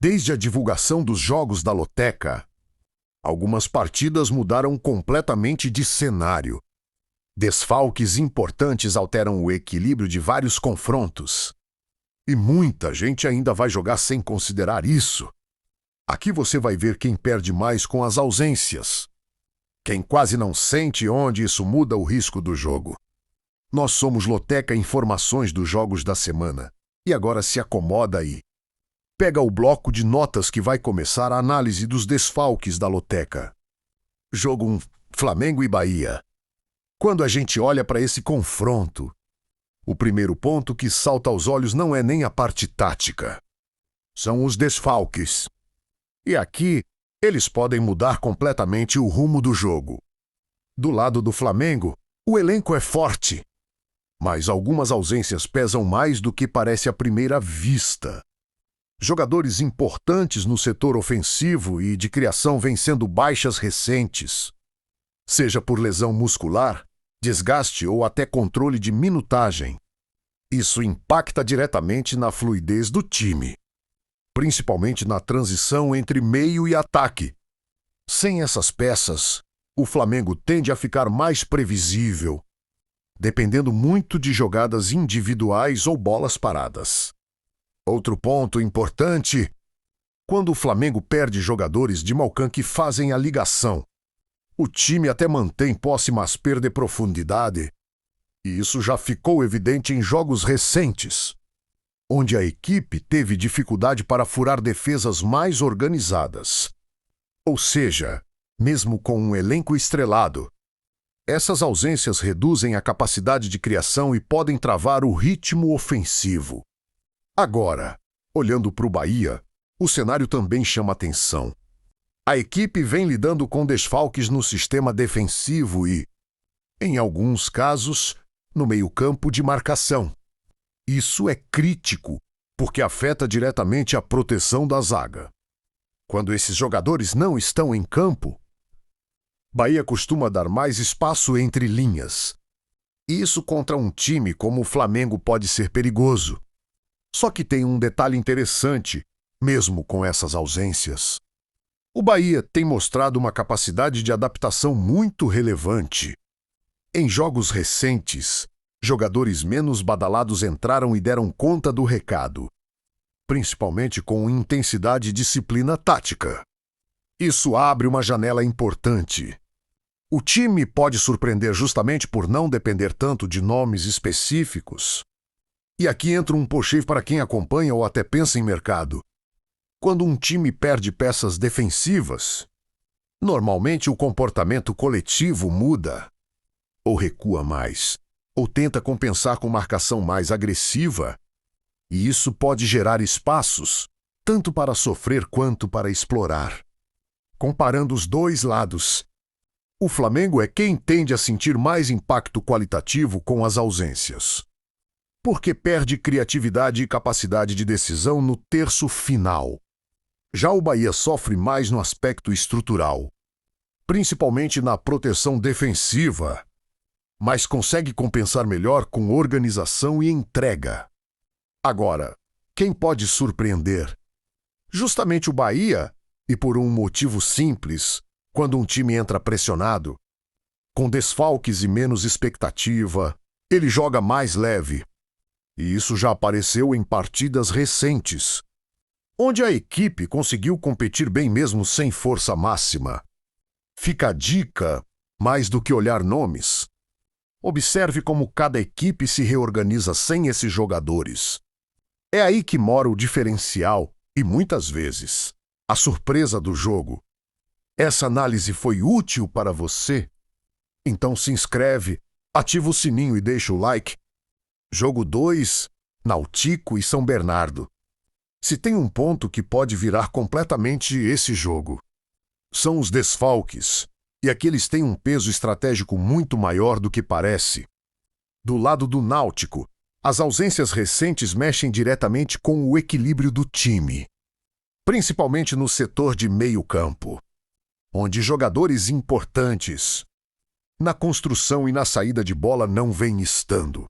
Desde a divulgação dos jogos da Loteca, algumas partidas mudaram completamente de cenário. Desfalques importantes alteram o equilíbrio de vários confrontos. E muita gente ainda vai jogar sem considerar isso. Aqui você vai ver quem perde mais com as ausências. Quem quase não sente onde isso muda o risco do jogo. Nós somos Loteca Informações dos Jogos da Semana. E agora se acomoda aí. Pega o bloco de notas que vai começar a análise dos desfalques da Loteca. Jogo 1, Flamengo e Bahia. Quando a gente olha para esse confronto, o primeiro ponto que salta aos olhos não é nem a parte tática. São os desfalques. E aqui, eles podem mudar completamente o rumo do jogo. Do lado do Flamengo, o elenco é forte. Mas algumas ausências pesam mais do que parece à primeira vista. Jogadores importantes no setor ofensivo e de criação vêm sendo baixas recentes. Seja por lesão muscular, desgaste ou até controle de minutagem. Isso impacta diretamente na fluidez do time, principalmente na transição entre meio e ataque. Sem essas peças, o Flamengo tende a ficar mais previsível, dependendo muito de jogadas individuais ou bolas paradas. Outro ponto importante: quando o Flamengo perde jogadores de Malcan que fazem a ligação, o time até mantém posse, mas perde profundidade. E isso já ficou evidente em jogos recentes, onde a equipe teve dificuldade para furar defesas mais organizadas. Ou seja, mesmo com um elenco estrelado, essas ausências reduzem a capacidade de criação e podem travar o ritmo ofensivo. Agora, olhando para o Bahia, o cenário também chama atenção. A equipe vem lidando com desfalques no sistema defensivo e, em alguns casos, no meio-campo de marcação. Isso é crítico, porque afeta diretamente a proteção da zaga. Quando esses jogadores não estão em campo, Bahia costuma dar mais espaço entre linhas. Isso contra um time como o Flamengo pode ser perigoso. Só que tem um detalhe interessante, mesmo com essas ausências. O Bahia tem mostrado uma capacidade de adaptação muito relevante. Em jogos recentes, jogadores menos badalados entraram e deram conta do recado, principalmente com intensidade e disciplina tática. Isso abre uma janela importante. O time pode surpreender justamente por não depender tanto de nomes específicos. E aqui entra um puxê para quem acompanha ou até pensa em mercado. Quando um time perde peças defensivas, normalmente o comportamento coletivo muda, ou recua mais, ou tenta compensar com marcação mais agressiva, e isso pode gerar espaços, tanto para sofrer quanto para explorar. Comparando os dois lados, o Flamengo é quem tende a sentir mais impacto qualitativo com as ausências, porque perde criatividade e capacidade de decisão no terço final. Já o Bahia sofre mais no aspecto estrutural, principalmente na proteção defensiva, mas consegue compensar melhor com organização e entrega. Agora, quem pode surpreender? Justamente o Bahia, e por um motivo simples: quando um time entra pressionado, com desfalques e menos expectativa, ele joga mais leve. E isso já apareceu em partidas recentes, onde a equipe conseguiu competir bem mesmo sem força máxima. Fica a dica, mais do que olhar nomes. Observe como cada equipe se reorganiza sem esses jogadores. É aí que mora o diferencial e, muitas vezes, a surpresa do jogo. Essa análise foi útil para você? Então se inscreve, ativa o sininho e deixa o like. Jogo 2, Náutico e São Bernardo. Se tem um ponto que pode virar completamente esse jogo, são os desfalques, e aqui eles têm um peso estratégico muito maior do que parece. Do lado do Náutico, as ausências recentes mexem diretamente com o equilíbrio do time, principalmente no setor de meio-campo, onde jogadores importantes, na construção e na saída de bola, não vêm estando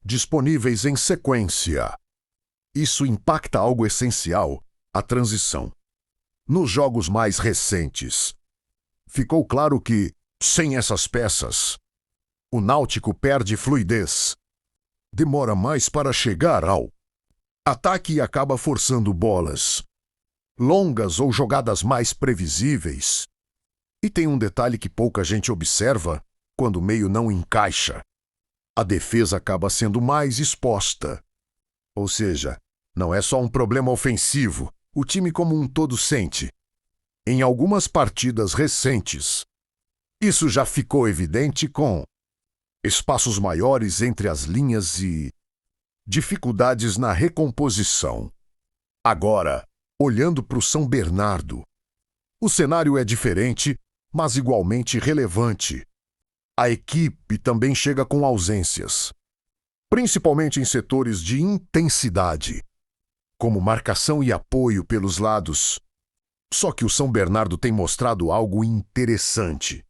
disponíveis em sequência. Isso impacta algo essencial, a transição. Nos jogos mais recentes, ficou claro que, sem essas peças, o Náutico perde fluidez. Demora mais para chegar ao ataque e acaba forçando bolas longas ou jogadas mais previsíveis. E tem um detalhe que pouca gente observa quando o meio não encaixa. A defesa acaba sendo mais exposta. Ou seja, não é só um problema ofensivo, o time como um todo sente. Em algumas partidas recentes, isso já ficou evidente com espaços maiores entre as linhas e dificuldades na recomposição. Agora, olhando para o São Bernardo, o cenário é diferente, mas igualmente relevante. A equipe também chega com ausências, principalmente em setores de intensidade, como marcação e apoio pelos lados. Só que o São Bernardo tem mostrado algo interessante.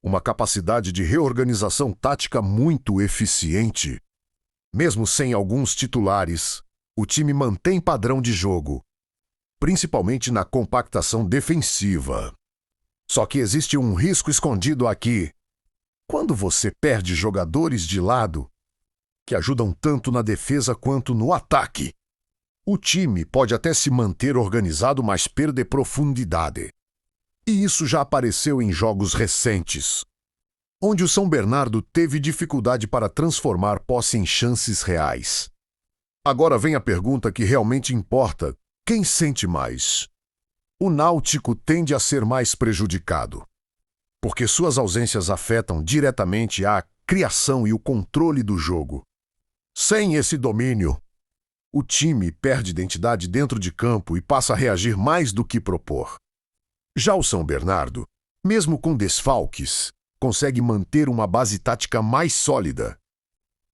Uma capacidade de reorganização tática muito eficiente. Mesmo sem alguns titulares, o time mantém padrão de jogo, principalmente na compactação defensiva. Só que existe um risco escondido aqui. Quando você perde jogadores de lado, que ajudam tanto na defesa quanto no ataque, o time pode até se manter organizado, mas perder profundidade. E isso já apareceu em jogos recentes, onde o São Bernardo teve dificuldade para transformar posse em chances reais. Agora vem a pergunta que realmente importa: quem sente mais? O Náutico tende a ser mais prejudicado, porque suas ausências afetam diretamente a criação e o controle do jogo. Sem esse domínio, o time perde identidade dentro de campo e passa a reagir mais do que propor. Já o São Bernardo, mesmo com desfalques, consegue manter uma base tática mais sólida.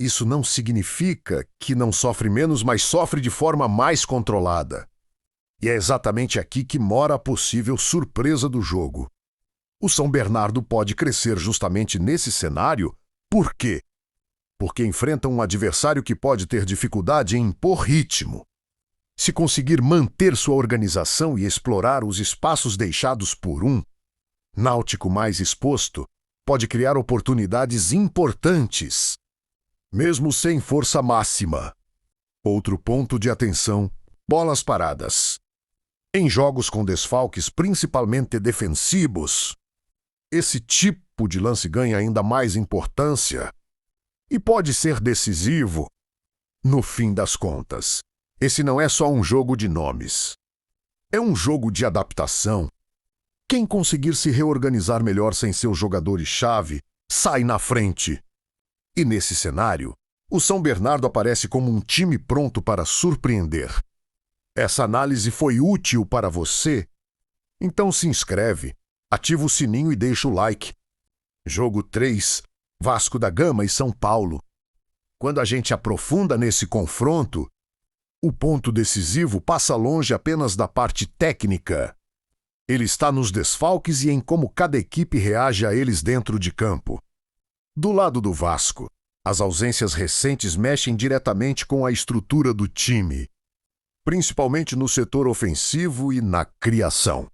Isso não significa que não sofre menos, mas sofre de forma mais controlada. E é exatamente aqui que mora a possível surpresa do jogo. O São Bernardo pode crescer justamente nesse cenário. Por quê? Porque enfrenta um adversário que pode ter dificuldade em impor ritmo. Se conseguir manter sua organização e explorar os espaços deixados por um Náutico mais exposto, pode criar oportunidades importantes, mesmo sem força máxima. Outro ponto de atenção: bolas paradas. Em jogos com desfalques, principalmente defensivos, esse tipo de lance ganha ainda mais importância e pode ser decisivo. No fim das contas, esse não é só um jogo de nomes. É um jogo de adaptação. Quem conseguir se reorganizar melhor sem seus jogadores-chave, sai na frente. E nesse cenário, o São Bernardo aparece como um time pronto para surpreender. Essa análise foi útil para você? Então se inscreve, ativa o sininho e deixa o like. Jogo 3, Vasco da Gama e São Paulo. Quando a gente aprofunda nesse confronto, o ponto decisivo passa longe apenas da parte técnica. Ele está nos desfalques e em como cada equipe reage a eles dentro de campo. Do lado do Vasco, as ausências recentes mexem diretamente com a estrutura do time, principalmente no setor ofensivo e na criação.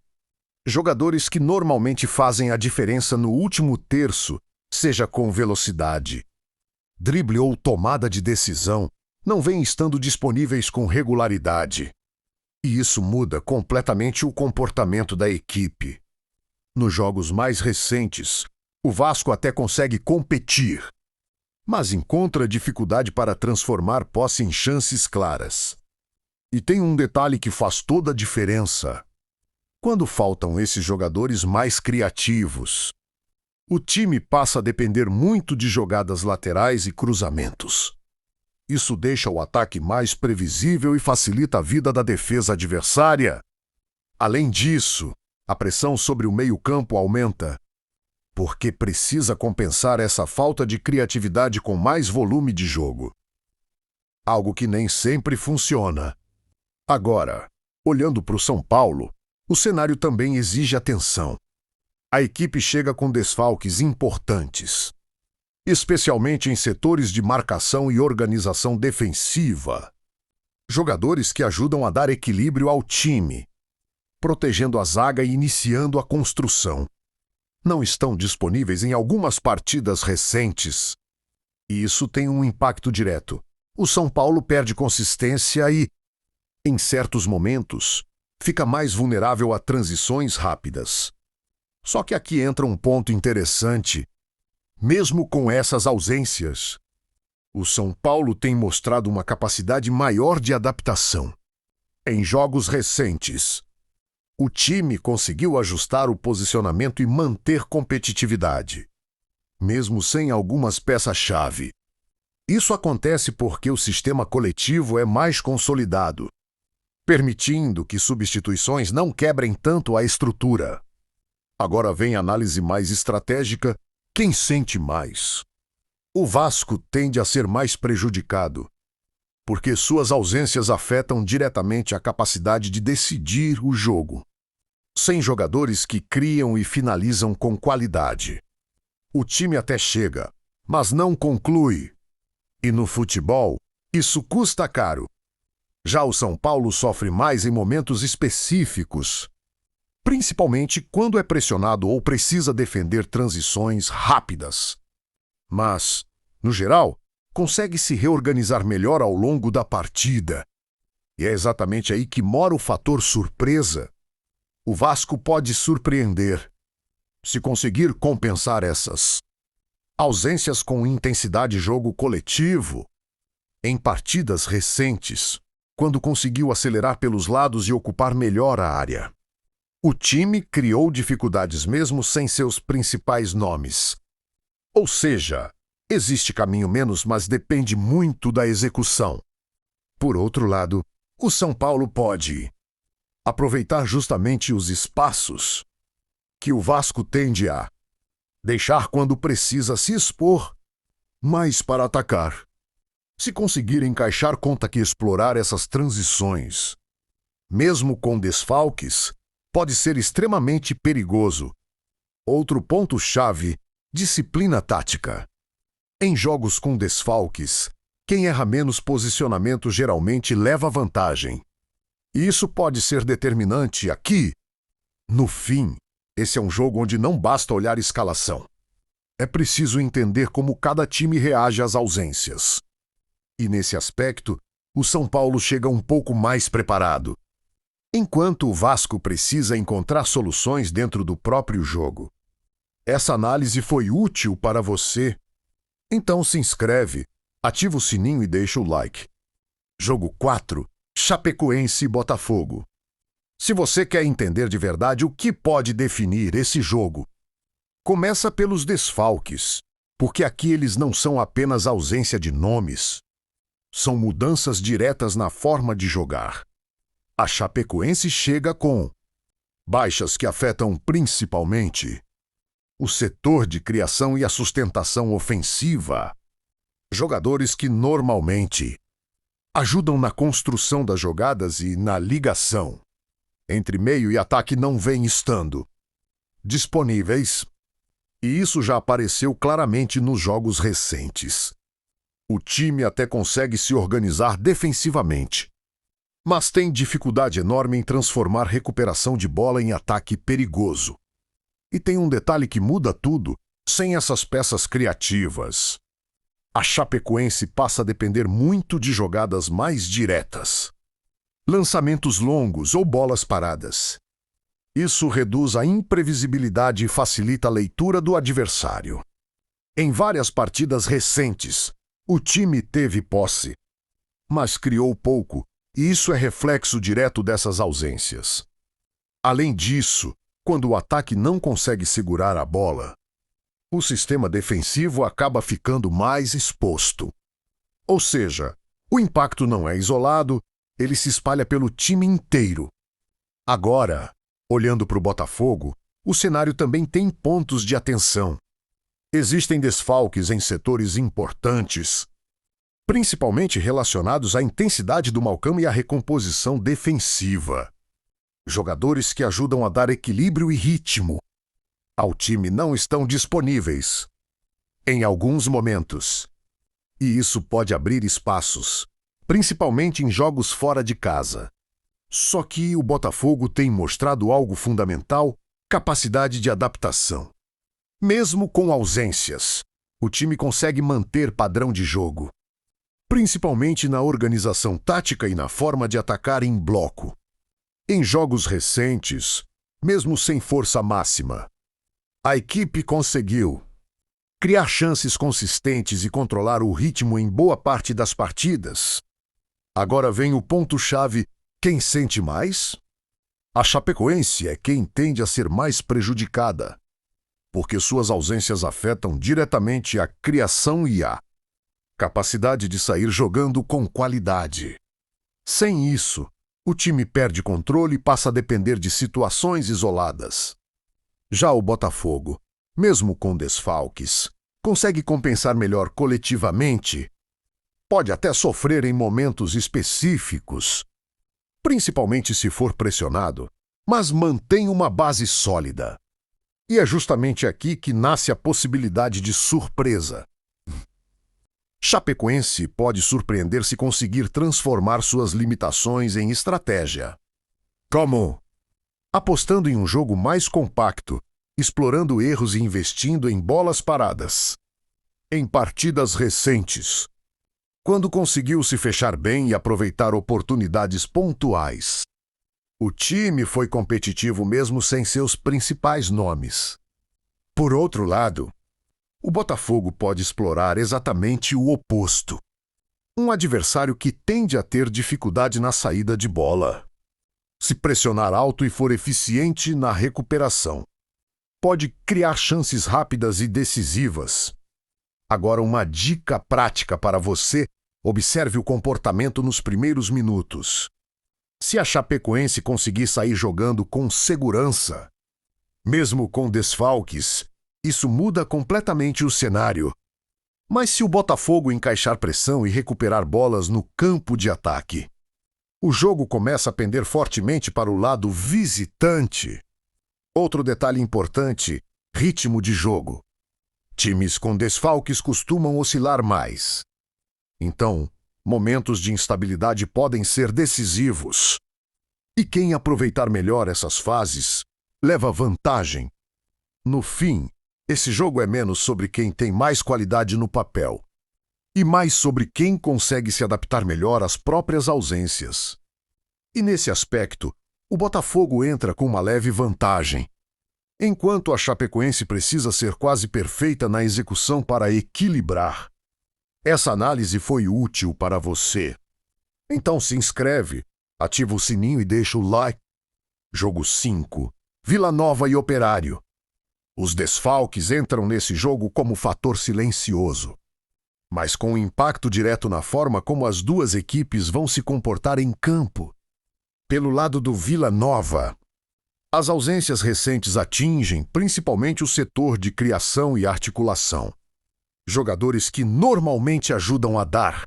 Jogadores que normalmente fazem a diferença no último terço, seja com velocidade, drible ou tomada de decisão, não vêm estando disponíveis com regularidade. E isso muda completamente o comportamento da equipe. Nos jogos mais recentes, o Vasco até consegue competir, mas encontra dificuldade para transformar posse em chances claras. E tem um detalhe que faz toda a diferença. Quando faltam esses jogadores mais criativos, o time passa a depender muito de jogadas laterais e cruzamentos. Isso deixa o ataque mais previsível e facilita a vida da defesa adversária. Além disso, a pressão sobre o meio-campo aumenta, porque precisa compensar essa falta de criatividade com mais volume de jogo. Algo que nem sempre funciona. Agora, olhando para o São Paulo, o cenário também exige atenção. A equipe chega com desfalques importantes, especialmente em setores de marcação e organização defensiva. Jogadores que ajudam a dar equilíbrio ao time, protegendo a zaga e iniciando a construção. Não estão disponíveis em algumas partidas recentes. E isso tem um impacto direto. O São Paulo perde consistência e, em certos momentos, fica mais vulnerável a transições rápidas. Só que aqui entra um ponto interessante. Mesmo com essas ausências, o São Paulo tem mostrado uma capacidade maior de adaptação. Em jogos recentes, o time conseguiu ajustar o posicionamento e manter competitividade, mesmo sem algumas peças-chave. Isso acontece porque o sistema coletivo é mais consolidado, permitindo que substituições não quebrem tanto a estrutura. Agora vem a análise mais estratégica: quem sente mais? O Vasco tende a ser mais prejudicado, porque suas ausências afetam diretamente a capacidade de decidir o jogo. Sem jogadores que criam e finalizam com qualidade, o time até chega, mas não conclui. E no futebol, isso custa caro. Já o São Paulo sofre mais em momentos específicos, principalmente quando é pressionado ou precisa defender transições rápidas. Mas, no geral, consegue se reorganizar melhor ao longo da partida. E é exatamente aí que mora o fator surpresa. O Vasco pode surpreender, se conseguir compensar essas ausências com intensidade de jogo coletivo. Em partidas recentes, quando conseguiu acelerar pelos lados e ocupar melhor a área, o time criou dificuldades mesmo sem seus principais nomes. Ou seja, existe caminho menos, mas depende muito da execução. Por outro lado, o São Paulo pode aproveitar justamente os espaços que o Vasco tende a deixar quando precisa se expor mais para atacar. Se conseguir encaixar, conta que explorar essas transições, mesmo com desfalques, pode ser extremamente perigoso. Outro ponto-chave: disciplina tática. Em jogos com desfalques, quem erra menos posicionamento geralmente leva vantagem. E isso pode ser determinante aqui. No fim, esse é um jogo onde não basta olhar escalação. É preciso entender como cada time reage às ausências. E nesse aspecto, o São Paulo chega um pouco mais preparado, enquanto o Vasco precisa encontrar soluções dentro do próprio jogo. Essa análise foi útil para você? Então se inscreve, ativa o sininho e deixa o like. Jogo 4, Chapecoense e Botafogo. Se você quer entender de verdade o que pode definir esse jogo, começa pelos desfalques, porque aqui eles não são apenas ausência de nomes, são mudanças diretas na forma de jogar. A Chapecoense chega com baixas que afetam principalmente o setor de criação e a sustentação ofensiva. Jogadores que normalmente ajudam na construção das jogadas e na ligação entre meio e ataque não vêm estando disponíveis. E isso já apareceu claramente nos jogos recentes. O time até consegue se organizar defensivamente, mas tem dificuldade enorme em transformar recuperação de bola em ataque perigoso. E tem um detalhe que muda tudo: sem essas peças criativas, a Chapecoense passa a depender muito de jogadas mais diretas, lançamentos longos ou bolas paradas. Isso reduz a imprevisibilidade e facilita a leitura do adversário. Em várias partidas recentes, o time teve posse, mas criou pouco, e isso é reflexo direto dessas ausências. Além disso, quando o ataque não consegue segurar a bola, o sistema defensivo acaba ficando mais exposto. Ou seja, o impacto não é isolado, ele se espalha pelo time inteiro. Agora, olhando para o Botafogo, o cenário também tem pontos de atenção. Existem desfalques em setores importantes, principalmente relacionados à intensidade do Malcamo e à recomposição defensiva. Jogadores que ajudam a dar equilíbrio e ritmo ao time não estão disponíveis em alguns momentos. E isso pode abrir espaços principalmente em jogos fora de casa. Só que o Botafogo tem mostrado algo fundamental: capacidade de adaptação. Mesmo com ausências, o time consegue manter padrão de jogo, principalmente na organização tática e na forma de atacar em bloco. Em jogos recentes, mesmo sem força máxima, a equipe conseguiu criar chances consistentes e controlar o ritmo em boa parte das partidas. Agora vem o ponto-chave: quem sente mais? A Chapecoense é quem tende a ser mais prejudicada, porque suas ausências afetam diretamente a criação e a capacidade de sair jogando com qualidade. Sem isso, o time perde controle e passa a depender de situações isoladas. Já o Botafogo, mesmo com desfalques, consegue compensar melhor coletivamente. Pode até sofrer em momentos específicos, principalmente se for pressionado, mas mantém uma base sólida. E é justamente aqui que nasce a possibilidade de surpresa. Chapecoense pode surpreender se conseguir transformar suas limitações em estratégia. Como? Apostando em um jogo mais compacto, explorando erros e investindo em bolas paradas. Em partidas recentes, quando conseguiu se fechar bem e aproveitar oportunidades pontuais, o time foi competitivo mesmo sem seus principais nomes. Por outro lado, o Botafogo pode explorar exatamente o oposto: um adversário que tende a ter dificuldade na saída de bola. Se pressionar alto e for eficiente na recuperação, pode criar chances rápidas e decisivas. Agora, uma dica prática para você: observe o comportamento nos primeiros minutos. Se a Chapecoense conseguir sair jogando com segurança, mesmo com desfalques, isso muda completamente o cenário. Mas se o Botafogo encaixar pressão e recuperar bolas no campo de ataque, o jogo começa a pender fortemente para o lado visitante. Outro detalhe importante: ritmo de jogo. Times com desfalques costumam oscilar mais. Então, momentos de instabilidade podem ser decisivos. E quem aproveitar melhor essas fases leva vantagem. No fim, esse jogo é menos sobre quem tem mais qualidade no papel e mais sobre quem consegue se adaptar melhor às próprias ausências. E nesse aspecto, o Botafogo entra com uma leve vantagem, enquanto a Chapecoense precisa ser quase perfeita na execução para equilibrar. Essa análise foi útil para você. Então se inscreve, ativa o sininho e deixa o like. Jogo 5. Vila Nova e Operário. Os desfalques entram nesse jogo como fator silencioso, mas com impacto direto na forma como as duas equipes vão se comportar em campo. Pelo lado do Vila Nova, as ausências recentes atingem principalmente o setor de criação e articulação. Jogadores que normalmente ajudam a dar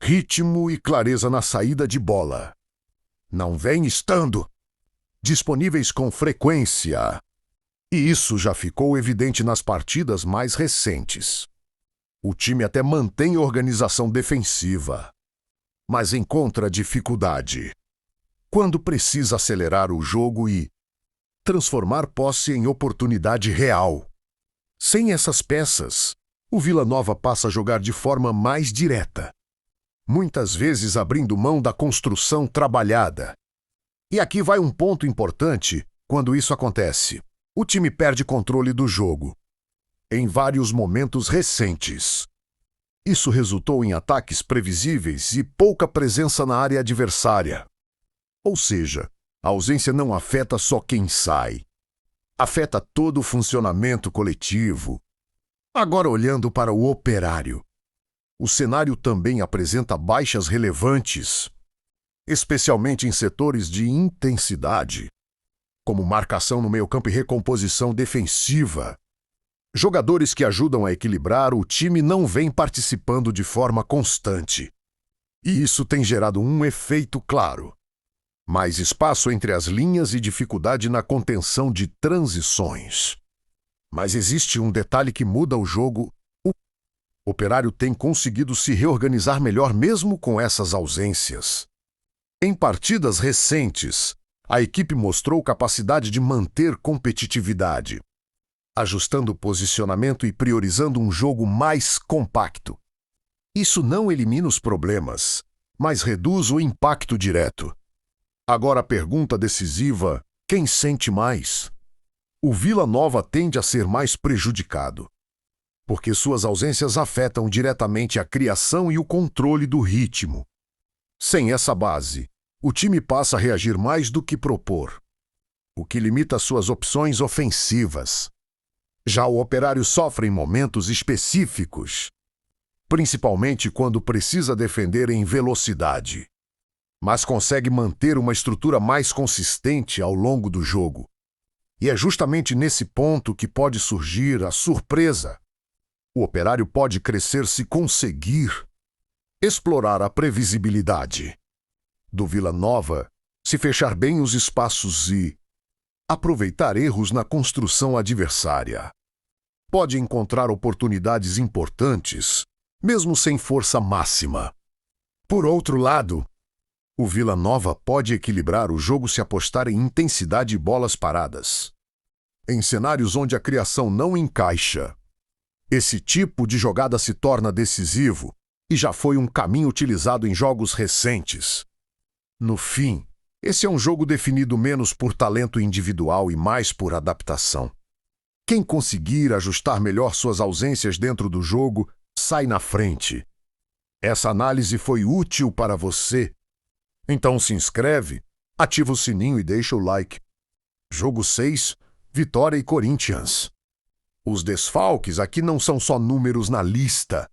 ritmo e clareza na saída de bola não vêm estando disponíveis com frequência. E isso já ficou evidente nas partidas mais recentes. O time até mantém organização defensiva, mas encontra dificuldade quando precisa acelerar o jogo e transformar posse em oportunidade real. Sem essas peças, o Vila Nova passa a jogar de forma mais direta, muitas vezes abrindo mão da construção trabalhada. E aqui vai um ponto importante quando isso acontece: o time perde controle do jogo em vários momentos recentes. Isso resultou em ataques previsíveis e pouca presença na área adversária. Ou seja, a ausência não afeta só quem sai, afeta todo o funcionamento coletivo. Agora, olhando para o Operário, o cenário também apresenta baixas relevantes, especialmente em setores de intensidade, como marcação no meio-campo e recomposição defensiva. Jogadores que ajudam a equilibrar o time não vêm participando de forma constante. E isso tem gerado um efeito claro: mais espaço entre as linhas e dificuldade na contenção de transições. Mas existe um detalhe que muda o jogo: Operário tem conseguido se reorganizar melhor mesmo com essas ausências. Em partidas recentes, a equipe mostrou capacidade de manter competitividade, ajustando o posicionamento e priorizando um jogo mais compacto. Isso não elimina os problemas, mas reduz o impacto direto. Agora a pergunta decisiva: quem sente mais? O Vila Nova tende a ser mais prejudicado, porque suas ausências afetam diretamente a criação e o controle do ritmo. Sem essa base, o time passa a reagir mais do que propor, o que limita suas opções ofensivas. Já o Operário sofre em momentos específicos, principalmente quando precisa defender em velocidade, mas consegue manter uma estrutura mais consistente ao longo do jogo. E é justamente nesse ponto que pode surgir a surpresa. O Operário pode crescer se conseguir explorar a previsibilidade do Vila Nova, se fechar bem os espaços e aproveitar erros na construção adversária. Pode encontrar oportunidades importantes, mesmo sem força máxima. Por outro lado, o Vila Nova pode equilibrar o jogo se apostar em intensidade e bolas paradas. Em cenários onde a criação não encaixa, esse tipo de jogada se torna decisivo e já foi um caminho utilizado em jogos recentes. No fim, esse é um jogo definido menos por talento individual e mais por adaptação. Quem conseguir ajustar melhor suas ausências dentro do jogo, sai na frente. Essa análise foi útil para você? Então se inscreve, ativa o sininho e deixa o like. Jogo 6, Vitória e Corinthians. Os desfalques aqui não são só números na lista.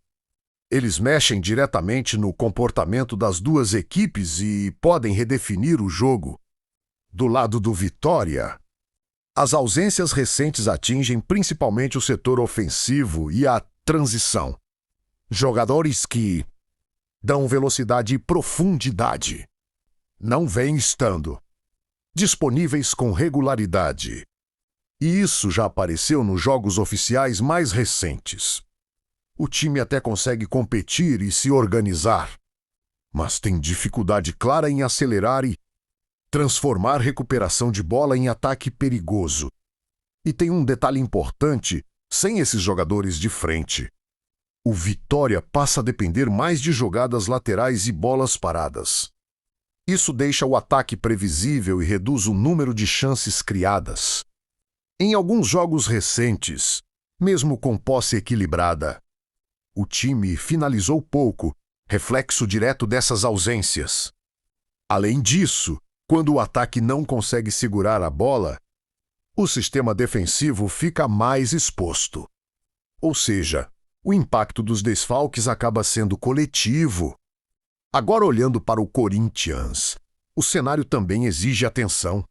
Eles mexem diretamente no comportamento das duas equipes e podem redefinir o jogo. Do lado do Vitória, as ausências recentes atingem principalmente o setor ofensivo e a transição. Jogadores que dão velocidade e profundidade não vêm estando disponíveis com regularidade. E isso já apareceu nos jogos oficiais mais recentes. O time até consegue competir e se organizar, mas tem dificuldade clara em acelerar e transformar recuperação de bola em ataque perigoso. E tem um detalhe importante: sem esses jogadores de frente, o Vitória passa a depender mais de jogadas laterais e bolas paradas. Isso deixa o ataque previsível e reduz o número de chances criadas. Em alguns jogos recentes, mesmo com posse equilibrada, o time finalizou pouco, reflexo direto dessas ausências. Além disso, quando o ataque não consegue segurar a bola, o sistema defensivo fica mais exposto. Ou seja, o impacto dos desfalques acaba sendo coletivo. Agora, olhando para o Corinthians, o cenário também exige atenção.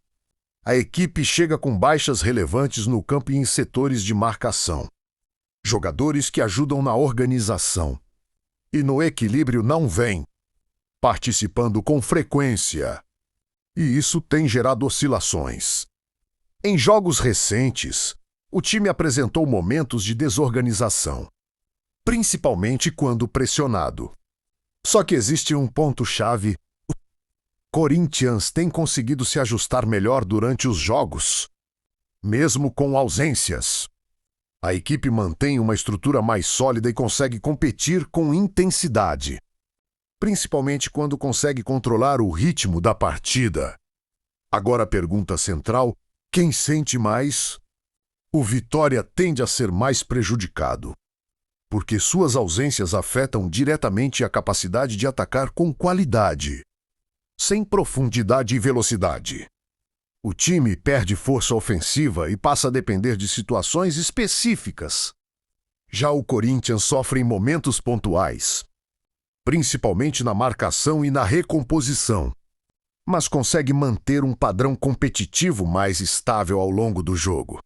A equipe chega com baixas relevantes no campo e em setores de marcação. Jogadores que ajudam na organização. E no equilíbrio não vêm participando com frequência. E isso tem gerado oscilações. Em jogos recentes, o time apresentou momentos de desorganização, principalmente quando pressionado. Só que existe um ponto-chave: o Corinthians tem conseguido se ajustar melhor durante os jogos, mesmo com ausências. A equipe mantém uma estrutura mais sólida e consegue competir com intensidade, principalmente quando consegue controlar o ritmo da partida. Agora a pergunta central: quem sente mais? O Vitória tende a ser mais prejudicado, porque suas ausências afetam diretamente a capacidade de atacar com qualidade, sem profundidade e velocidade. O time perde força ofensiva e passa a depender de situações específicas. Já o Corinthians sofre em momentos pontuais, principalmente na marcação e na recomposição, mas consegue manter um padrão competitivo mais estável ao longo do jogo.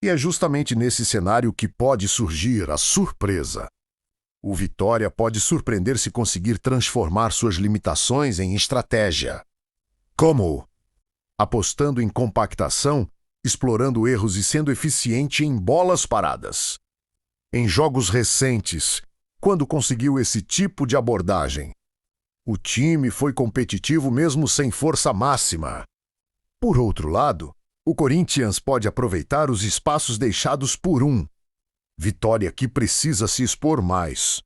E é justamente nesse cenário que pode surgir a surpresa. O Vitória pode surpreender se conseguir transformar suas limitações em estratégia. Como? Apostando em compactação, explorando erros e sendo eficiente em bolas paradas. Em jogos recentes, quando conseguiu esse tipo de abordagem. O time foi competitivo mesmo sem força máxima. Por outro lado, o Corinthians pode aproveitar os espaços deixados por um Vitória que precisa se expor mais.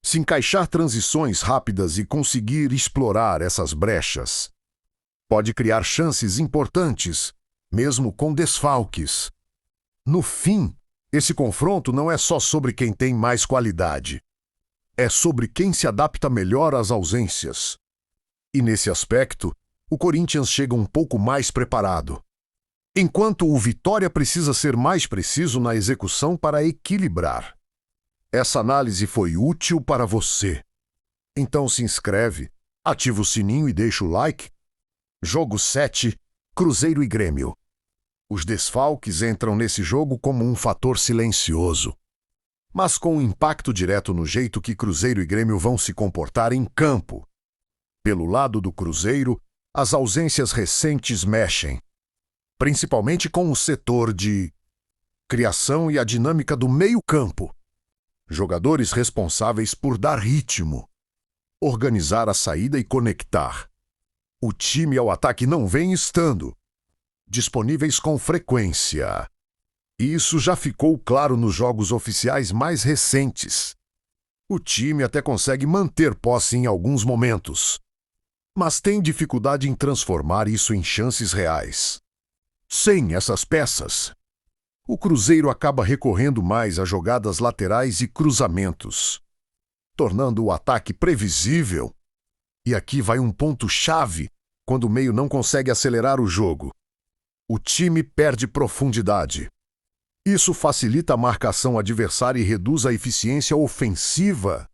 Se encaixar transições rápidas e conseguir explorar essas brechas, pode criar chances importantes, mesmo com desfalques. No fim, esse confronto não é só sobre quem tem mais qualidade. É sobre quem se adapta melhor às ausências. E nesse aspecto, o Corinthians chega um pouco mais preparado. Enquanto o Vitória precisa ser mais preciso na execução para equilibrar. Essa análise foi útil para você. Então se inscreve, ativa o sininho e deixa o like. Jogo 7, Cruzeiro e Grêmio. Os desfalques entram nesse jogo como um fator silencioso, mas com um impacto direto no jeito que Cruzeiro e Grêmio vão se comportar em campo. Pelo lado do Cruzeiro, as ausências recentes mexem, principalmente com o setor de criação e a dinâmica do meio-campo. Jogadores responsáveis por dar ritmo, organizar a saída e conectar. O time ao ataque não vem estando disponíveis com frequência. Isso já ficou claro nos jogos oficiais mais recentes. O time até consegue manter posse em alguns momentos, mas tem dificuldade em transformar isso em chances reais. Sem essas peças, o Cruzeiro acaba recorrendo mais a jogadas laterais e cruzamentos, tornando o ataque previsível. E aqui vai um ponto-chave quando o meio não consegue acelerar o jogo. O time perde profundidade. Isso facilita a marcação adversária e reduz a eficiência ofensiva.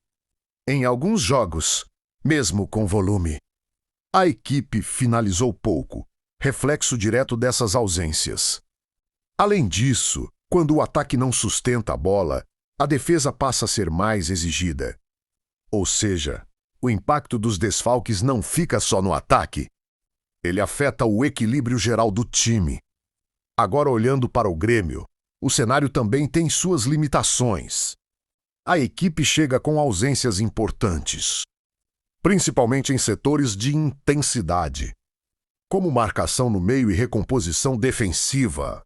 Em alguns jogos, mesmo com volume, a equipe finalizou pouco, reflexo direto dessas ausências. Além disso, quando o ataque não sustenta a bola, a defesa passa a ser mais exigida. Ou seja, o impacto dos desfalques não fica só no ataque. Ele afeta o equilíbrio geral do time. Agora, olhando para o Grêmio, o cenário também tem suas limitações. A equipe chega com ausências importantes, principalmente em setores de intensidade, como marcação no meio e recomposição defensiva.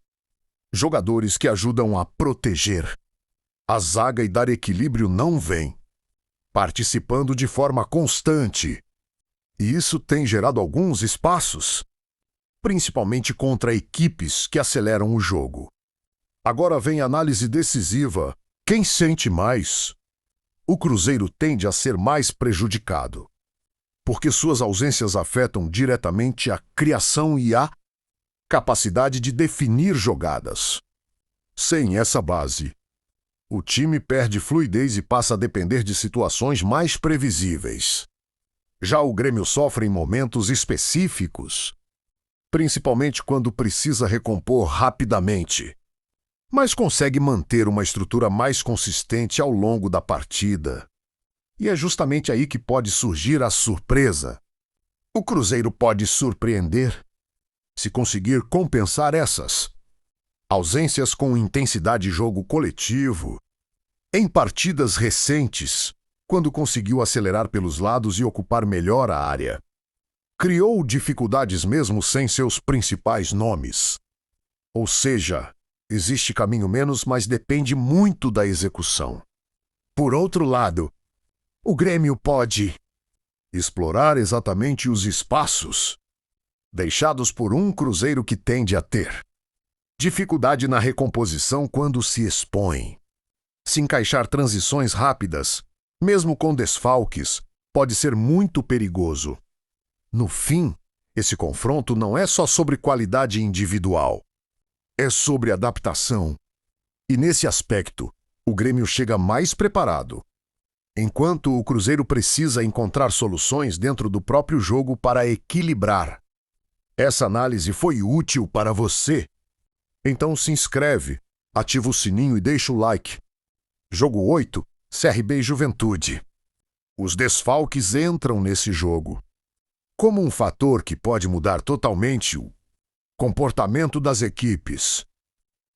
Jogadores que ajudam a proteger a zaga e dar equilíbrio não vêm, participando de forma constante. E isso tem gerado alguns espaços, principalmente contra equipes que aceleram o jogo. Agora vem a análise decisiva. Quem sente mais? O Cruzeiro tende a ser mais prejudicado, porque suas ausências afetam diretamente a criação e a capacidade de definir jogadas. Sem essa base, o time perde fluidez e passa a depender de situações mais previsíveis. Já o Grêmio sofre em momentos específicos, principalmente quando precisa recompor rapidamente, mas consegue manter uma estrutura mais consistente ao longo da partida. E é justamente aí que pode surgir a surpresa. O Cruzeiro pode surpreender se conseguir compensar essas ausências com intensidade de jogo coletivo. Em partidas recentes, quando conseguiu acelerar pelos lados e ocupar melhor a área, criou dificuldades mesmo sem seus principais nomes. Ou seja, existe caminho menos, mas depende muito da execução. Por outro lado, o Grêmio pode explorar exatamente os espaços deixados por um Cruzeiro que tende a ter dificuldade na recomposição quando se expõe. Se encaixar transições rápidas, mesmo com desfalques, pode ser muito perigoso. No fim, esse confronto não é só sobre qualidade individual. É sobre adaptação. E nesse aspecto, o Grêmio chega mais preparado, enquanto o Cruzeiro precisa encontrar soluções dentro do próprio jogo para equilibrar. Essa análise foi útil para você? Então se inscreve, ativa o sininho e deixa o like. Jogo 8, CRB e Juventude. Os desfalques entram nesse jogo como um fator que pode mudar totalmente o comportamento das equipes.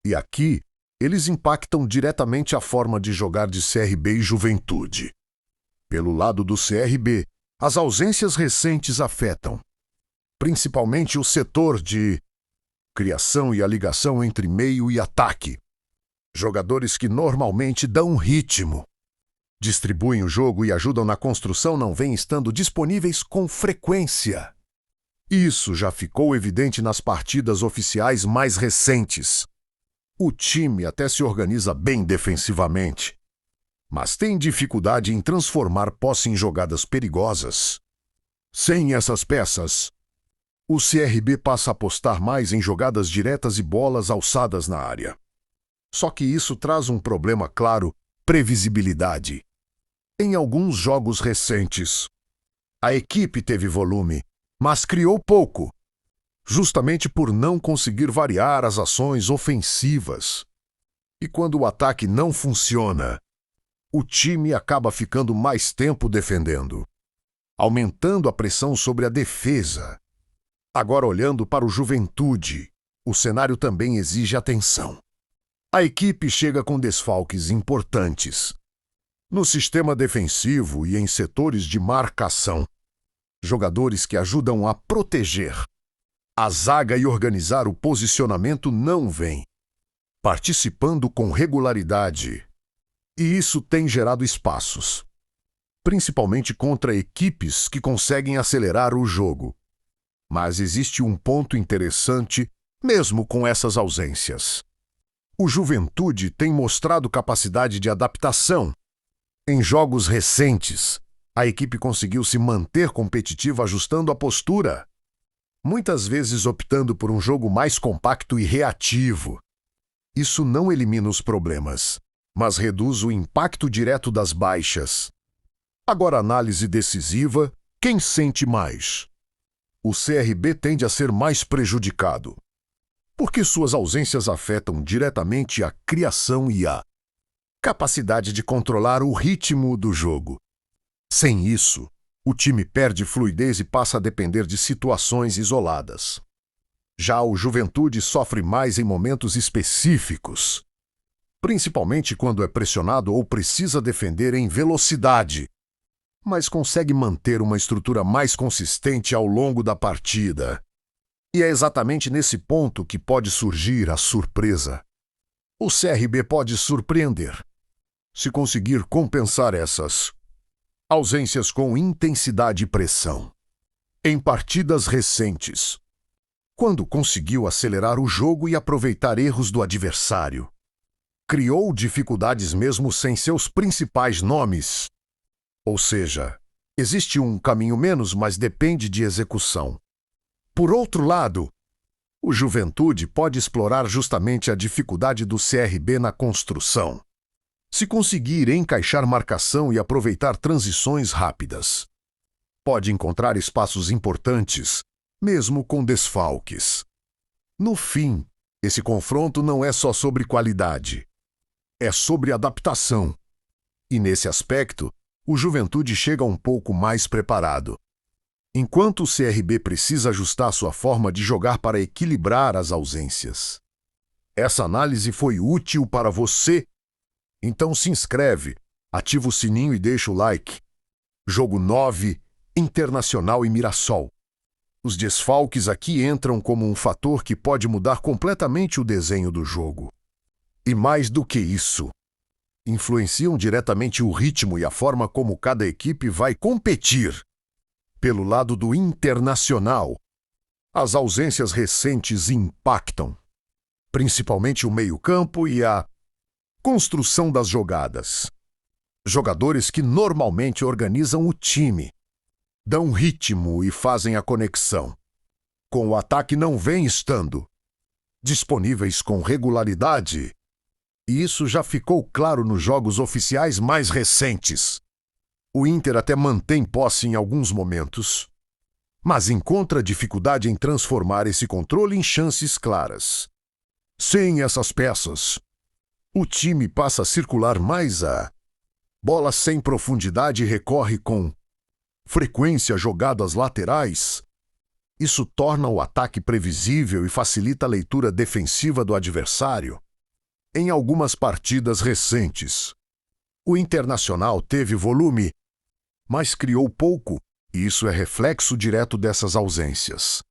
E aqui, Eles impactam diretamente a forma de jogar de CRB e Juventude. Pelo lado do CRB, as ausências recentes afetam, principalmente o setor de criação e a ligação entre meio e ataque. Jogadores que normalmente dão ritmo, distribuem o jogo e ajudam na construção não vêm estando disponíveis com frequência. Isso já ficou evidente nas partidas oficiais mais recentes. O time até se organiza bem defensivamente, mas tem dificuldade em transformar posse em jogadas perigosas. Sem essas peças, o CRB passa a apostar mais em jogadas diretas e bolas alçadas na área. Só que isso traz um problema claro: previsibilidade. Em alguns jogos recentes, a equipe teve volume, mas criou pouco, justamente por não conseguir variar as ações ofensivas. E quando o ataque não funciona, o time acaba ficando mais tempo defendendo, aumentando a pressão sobre a defesa. Agora, olhando para o Juventude, o cenário também exige atenção. A equipe chega com desfalques importantes no sistema defensivo e em setores de marcação. Jogadores que ajudam a proteger a zaga e organizar o posicionamento não vêm participando com regularidade. E isso tem gerado espaços, principalmente contra equipes que conseguem acelerar o jogo. Mas existe um ponto interessante, mesmo com essas ausências. O Juventude tem mostrado capacidade de adaptação. Em jogos recentes, a equipe conseguiu se manter competitiva ajustando a postura, muitas vezes optando por um jogo mais compacto e reativo. Isso não elimina os problemas, mas reduz o impacto direto das baixas. Agora, análise decisiva: quem sente mais? O CRB tende a ser mais prejudicado, porque suas ausências afetam diretamente a criação e a capacidade de controlar o ritmo do jogo. Sem isso, o time perde fluidez e passa a depender de situações isoladas. Já o Juventude sofre mais em momentos específicos, principalmente quando é pressionado ou precisa defender em velocidade, mas consegue manter uma estrutura mais consistente ao longo da partida. E é exatamente nesse ponto que pode surgir a surpresa. O CRB pode surpreender se conseguir compensar essas ausências com intensidade e pressão. Em partidas recentes, quando conseguiu acelerar o jogo e aproveitar erros do adversário, criou dificuldades mesmo sem seus principais nomes. Ou seja, existe um caminho menos, mas depende de execução. Por outro lado, o Juventude pode explorar justamente a dificuldade do CRB na construção. Se conseguir encaixar marcação e aproveitar transições rápidas, pode encontrar espaços importantes, mesmo com desfalques. No fim, esse confronto não é só sobre qualidade, é sobre adaptação. E nesse aspecto, o Juventude chega um pouco mais preparado. Enquanto o CRB precisa ajustar sua forma de jogar para equilibrar as ausências. Essa análise foi útil para você? Então se inscreve, ativa o sininho e deixa o like. Jogo 9, Internacional e Mirassol. Os desfalques aqui entram como um fator que pode mudar completamente o desenho do jogo. E mais do que isso, influenciam diretamente o ritmo e a forma como cada equipe vai competir. Pelo lado do Internacional, as ausências recentes impactam, principalmente o meio-campo e a construção das jogadas. Jogadores que normalmente organizam o time, dão ritmo e fazem a conexão. Com o ataque não vem estando disponíveis com regularidade. E isso já ficou claro nos jogos oficiais mais recentes. O Inter até mantém posse em alguns momentos, mas encontra dificuldade em transformar esse controle em chances claras. Sem essas peças, o time passa a circular mais a bola sem profundidade e recorre com frequência a jogadas laterais. Isso torna o ataque previsível e facilita a leitura defensiva do adversário. Em algumas partidas recentes, o Internacional teve volume, mas criou pouco, e isso é reflexo direto dessas ausências.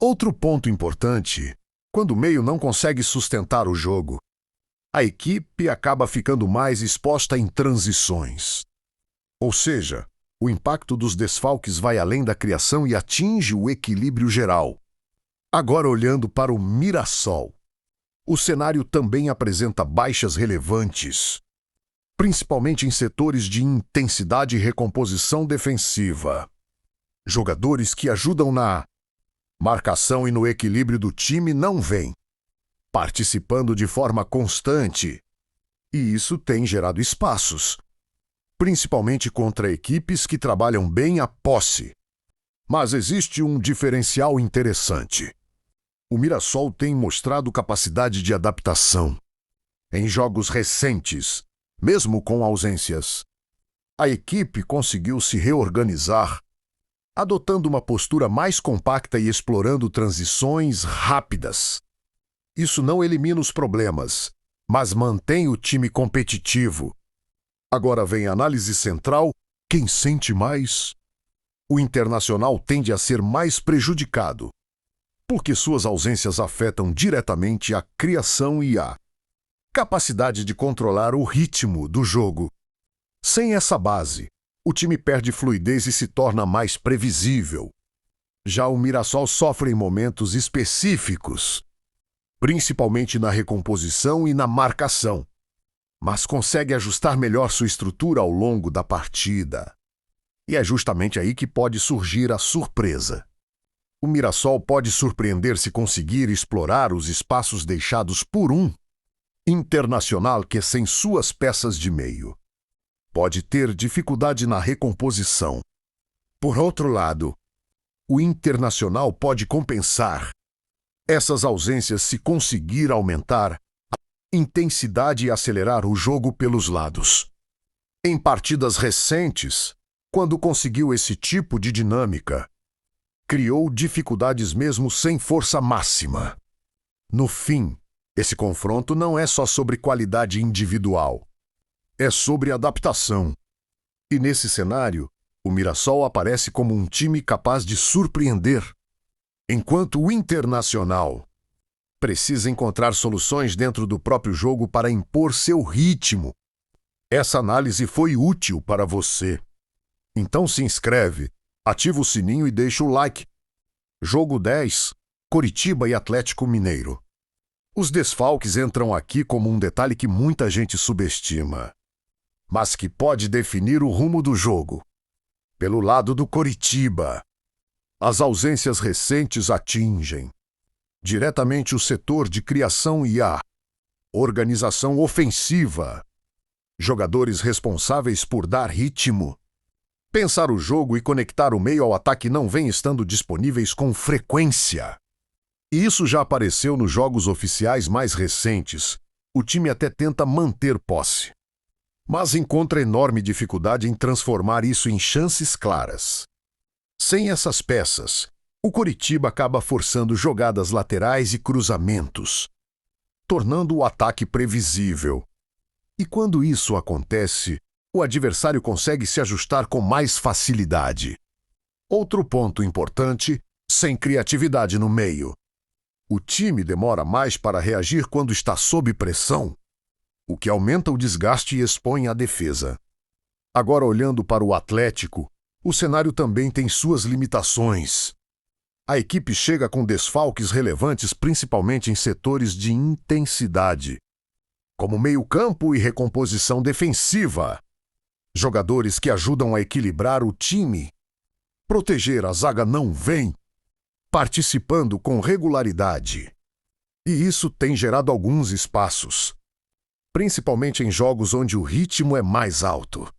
Outro ponto importante: quando o meio não consegue sustentar o jogo, a equipe acaba ficando mais exposta em transições. Ou seja, o impacto dos desfalques vai além da criação e atinge o equilíbrio geral. Agora, olhando para o Mirassol, o cenário também apresenta baixas relevantes, principalmente em setores de intensidade e recomposição defensiva. Jogadores que ajudam na marcação e no equilíbrio do time não vêm participando de forma constante, e isso tem gerado espaços, principalmente contra equipes que trabalham bem a posse. Mas existe um diferencial interessante. O Mirassol tem mostrado capacidade de adaptação. Em jogos recentes, mesmo com ausências, a equipe conseguiu se reorganizar, adotando uma postura mais compacta e explorando transições rápidas. Isso não elimina os problemas, mas mantém o time competitivo. Agora vem a análise central: quem sente mais? O Internacional tende a ser mais prejudicado, porque suas ausências afetam diretamente a criação e a capacidade de controlar o ritmo do jogo. Sem essa base, o time perde fluidez e se torna mais previsível. Já o Mirassol sofre em momentos específicos, principalmente na recomposição e na marcação, mas consegue ajustar melhor sua estrutura ao longo da partida. E é justamente aí que pode surgir a surpresa. O Mirassol pode surpreender se conseguir explorar os espaços deixados por um Internacional que, sem suas peças de meio, pode ter dificuldade na recomposição. Por outro lado, o Internacional pode compensar essas ausências se conseguir aumentar a intensidade e acelerar o jogo pelos lados. Em partidas recentes, quando conseguiu esse tipo de dinâmica, criou dificuldades mesmo sem força máxima. No fim, esse confronto não é só sobre qualidade individual, é sobre adaptação. E nesse cenário, o Mirassol aparece como um time capaz de surpreender, enquanto o Internacional precisa encontrar soluções dentro do próprio jogo para impor seu ritmo. Essa análise foi útil para você. Então se inscreve, ativa o sininho e deixa o like. Jogo 10, Coritiba e Atlético Mineiro. Os desfalques entram aqui como um detalhe que muita gente subestima, mas que pode definir o rumo do jogo. Pelo lado do Coritiba, as ausências recentes atingem diretamente o setor de criação e a organização ofensiva. Jogadores responsáveis por dar ritmo, pensar o jogo e conectar o meio ao ataque não vêm estando disponíveis com frequência. E isso já apareceu nos jogos oficiais mais recentes. O time até tenta manter posse, mas encontra enorme dificuldade em transformar isso em chances claras. Sem essas peças, o Coritiba acaba forçando jogadas laterais e cruzamentos, tornando o ataque previsível. E quando isso acontece, o adversário consegue se ajustar com mais facilidade. Outro ponto importante: sem criatividade no meio. O time demora mais para reagir quando está sob pressão, o que aumenta o desgaste e expõe a defesa. Agora, olhando para o Atlético, o cenário também tem suas limitações. A equipe chega com desfalques relevantes principalmente em setores de intensidade, como meio-campo e recomposição defensiva. Jogadores que ajudam a equilibrar o time. Proteger a zaga não vem participando com regularidade. E isso tem gerado alguns espaços, principalmente em jogos onde o ritmo é mais alto.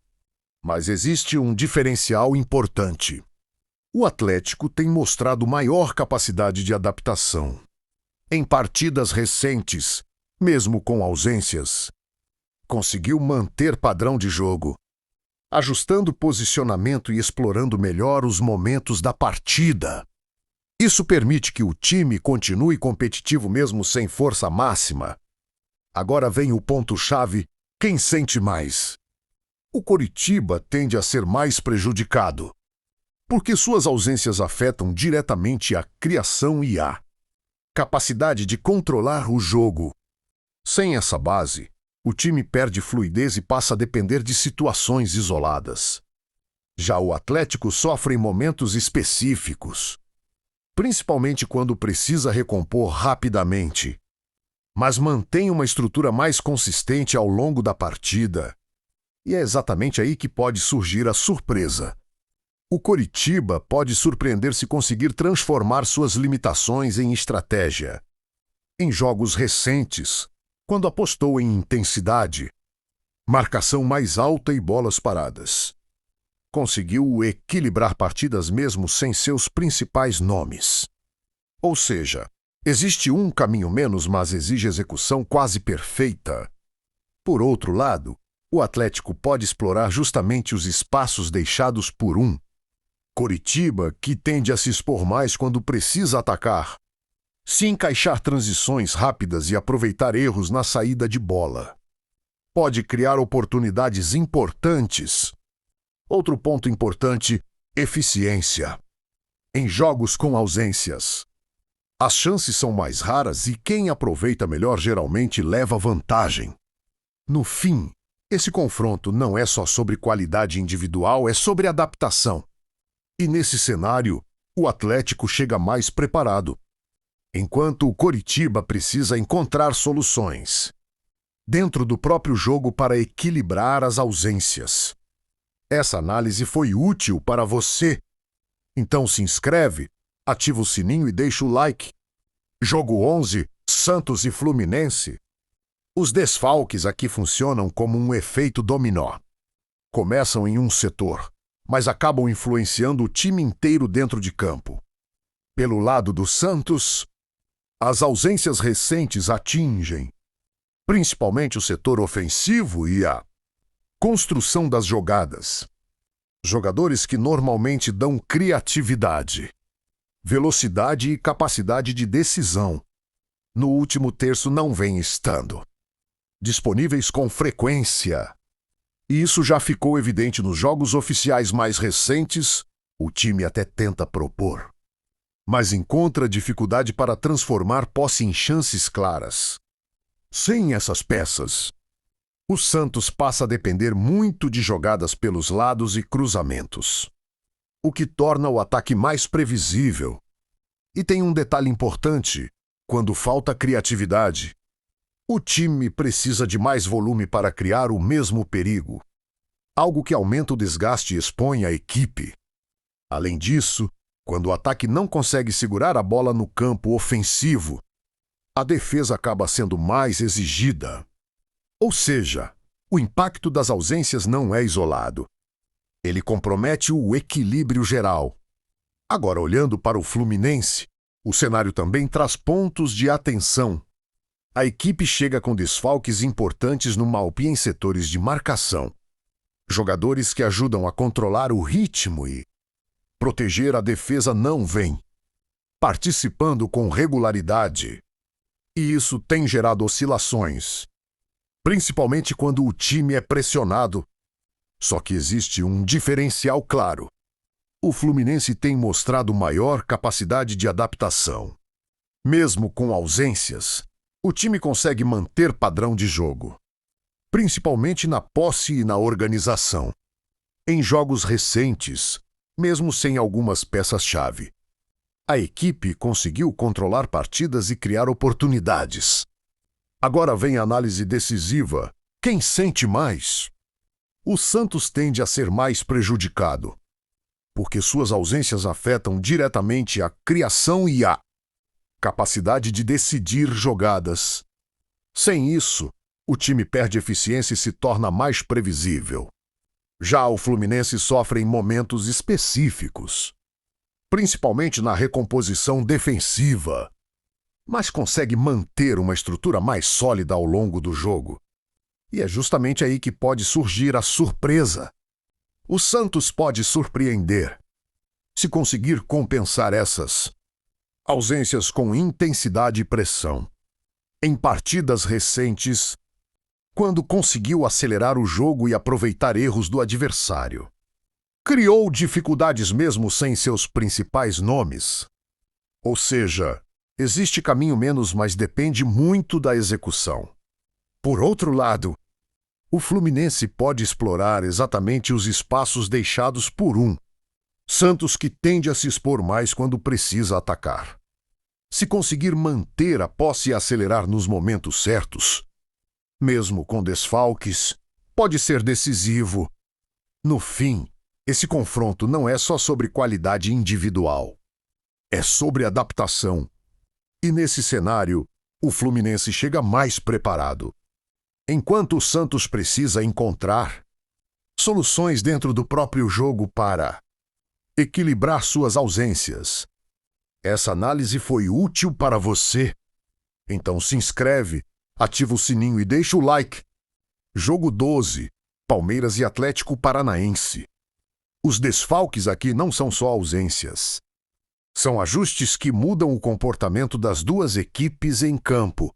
Mas existe um diferencial importante. O Atlético tem mostrado maior capacidade de adaptação. Em partidas recentes, mesmo com ausências, conseguiu manter padrão de jogo, ajustando posicionamento e explorando melhor os momentos da partida. Isso permite que o time continue competitivo mesmo sem força máxima. Agora vem o ponto-chave: quem sente mais? O Coritiba tende a ser mais prejudicado, porque suas ausências afetam diretamente a criação e a capacidade de controlar o jogo. Sem essa base, o time perde fluidez e passa a depender de situações isoladas. Já o Atlético sofre em momentos específicos, principalmente quando precisa recompor rapidamente, mas mantém uma estrutura mais consistente ao longo da partida. E é exatamente aí que pode surgir a surpresa. O Coritiba pode surpreender se conseguir transformar suas limitações em estratégia. Em jogos recentes, quando apostou em intensidade, marcação mais alta e bolas paradas, conseguiu equilibrar partidas mesmo sem seus principais nomes. Ou seja, existe um caminho menos, mas exige execução quase perfeita. Por outro lado, o Atlético pode explorar justamente os espaços deixados por um Coritiba, que tende a se expor mais quando precisa atacar, se encaixar transições rápidas e aproveitar erros na saída de bola. Pode criar oportunidades importantes. Outro ponto importante: eficiência. Em jogos com ausências, as chances são mais raras e quem aproveita melhor geralmente leva vantagem. No fim, esse confronto não é só sobre qualidade individual, é sobre adaptação. E nesse cenário, o Atlético chega mais preparado, enquanto o Coritiba precisa encontrar soluções dentro do próprio jogo para equilibrar as ausências. Essa análise foi útil para você? Então se inscreve, ativa o sininho e deixa o like. Jogo 11, Santos e Fluminense. Os desfalques aqui funcionam como um efeito dominó. Começam em um setor, mas acabam influenciando o time inteiro dentro de campo. Pelo lado do Santos, as ausências recentes atingem principalmente o setor ofensivo e a construção das jogadas. Jogadores que normalmente dão criatividade, velocidade e capacidade de decisão, no último terço não vêm estando disponíveis com frequência. E isso já ficou evidente nos jogos oficiais mais recentes. O time até tenta propor, mas encontra dificuldade para transformar posse em chances claras. Sem essas peças, o Santos passa a depender muito de jogadas pelos lados e cruzamentos, o que torna o ataque mais previsível. E tem um detalhe importante: quando falta criatividade, o time precisa de mais volume para criar o mesmo perigo, algo que aumenta o desgaste e expõe a equipe. Além disso, quando o ataque não consegue segurar a bola no campo ofensivo, a defesa acaba sendo mais exigida. Ou seja, o impacto das ausências não é isolado. Ele compromete o equilíbrio geral. Agora, olhando para o Fluminense, o cenário também traz pontos de atenção. A equipe chega com desfalques importantes no Malpi em setores de marcação. Jogadores que ajudam a controlar o ritmo e proteger a defesa não vêm participando com regularidade. E isso tem gerado oscilações, principalmente quando o time é pressionado. Só que existe um diferencial claro. O Fluminense tem mostrado maior capacidade de adaptação. Mesmo com ausências, o time consegue manter padrão de jogo, principalmente na posse e na organização. Em jogos recentes, mesmo sem algumas peças-chave, a equipe conseguiu controlar partidas e criar oportunidades. Agora vem a análise decisiva: quem sente mais? O Santos tende a ser mais prejudicado, porque suas ausências afetam diretamente a criação e a capacidade de decidir jogadas. Sem isso, o time perde eficiência e se torna mais previsível. Já o Fluminense sofre em momentos específicos, principalmente na recomposição defensiva, mas consegue manter uma estrutura mais sólida ao longo do jogo. E é justamente aí que pode surgir a surpresa. O Santos pode surpreender se conseguir compensar essas ausências com intensidade e pressão. Em partidas recentes, quando conseguiu acelerar o jogo e aproveitar erros do adversário. Criou dificuldades mesmo sem seus principais nomes. Ou seja, existe caminho menos, mas depende muito da execução. Por outro lado, o Fluminense pode explorar exatamente os espaços deixados por um Santos, que tende a se expor mais quando precisa atacar. Se conseguir manter a posse e acelerar nos momentos certos, mesmo com desfalques, pode ser decisivo. No fim, esse confronto não é só sobre qualidade individual. É sobre adaptação. E nesse cenário, o Fluminense chega mais preparado. Enquanto o Santos precisa encontrar soluções dentro do próprio jogo para equilibrar suas ausências. Essa análise foi útil para você? Então se inscreve, ativa o sininho e deixa o like. Jogo 12, Palmeiras e Atlético Paranaense. Os desfalques aqui não são só ausências. São ajustes que mudam o comportamento das duas equipes em campo.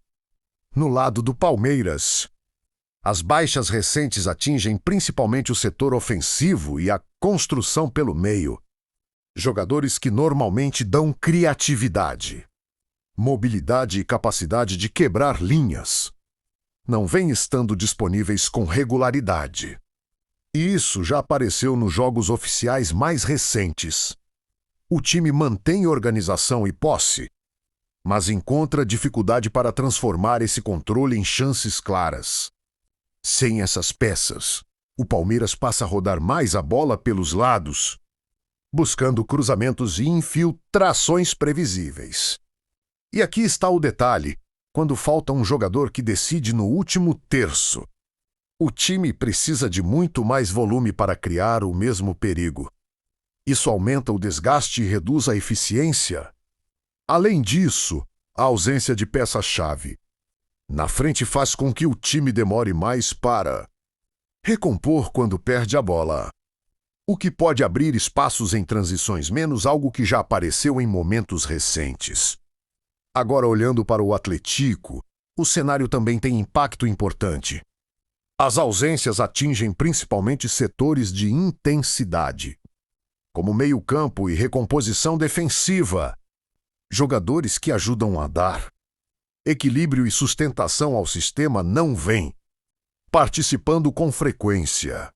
No lado do Palmeiras, as baixas recentes atingem principalmente o setor ofensivo e a construção pelo meio. Jogadores que normalmente dão criatividade, mobilidade e capacidade de quebrar linhas não vêm estando disponíveis com regularidade. E isso já apareceu nos jogos oficiais mais recentes. O time mantém organização e posse, mas encontra dificuldade para transformar esse controle em chances claras. Sem essas peças, o Palmeiras passa a rodar mais a bola pelos lados, buscando cruzamentos e infiltrações previsíveis. E aqui está o detalhe: quando falta um jogador que decide no último terço, o time precisa de muito mais volume para criar o mesmo perigo. Isso aumenta o desgaste e reduz a eficiência. Além disso, a ausência de peça-chave na frente faz com que o time demore mais para recompor quando perde a bola, o que pode abrir espaços em transições, menos algo que já apareceu em momentos recentes. Agora, olhando para o Atlético, o cenário também tem impacto importante. As ausências atingem principalmente setores de intensidade, como meio-campo e recomposição defensiva. Jogadores que ajudam a dar equilíbrio e sustentação ao sistema não vêm participando com frequência.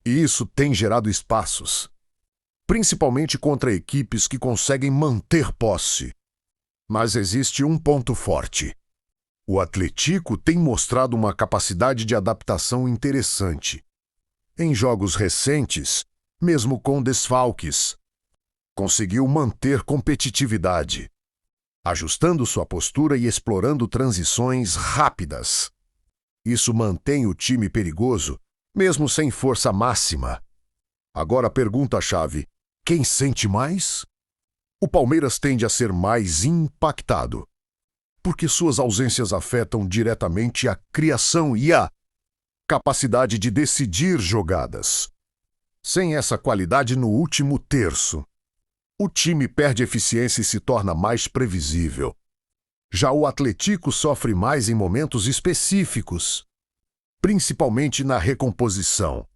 E isso tem gerado espaços, principalmente contra equipes que conseguem manter posse. Mas existe um ponto forte. O Atlético tem mostrado uma capacidade de adaptação interessante. Em jogos recentes, mesmo com desfalques, conseguiu manter competitividade, ajustando sua postura e explorando transições rápidas. Isso mantém o time perigoso, mesmo sem força máxima. Agora a pergunta-chave: quem sente mais? O Palmeiras tende a ser mais impactado, porque suas ausências afetam diretamente a criação e a capacidade de decidir jogadas. Sem essa qualidade no último terço, o time perde eficiência e se torna mais previsível. Já o Atlético sofre mais em momentos específicos, principalmente na recomposição,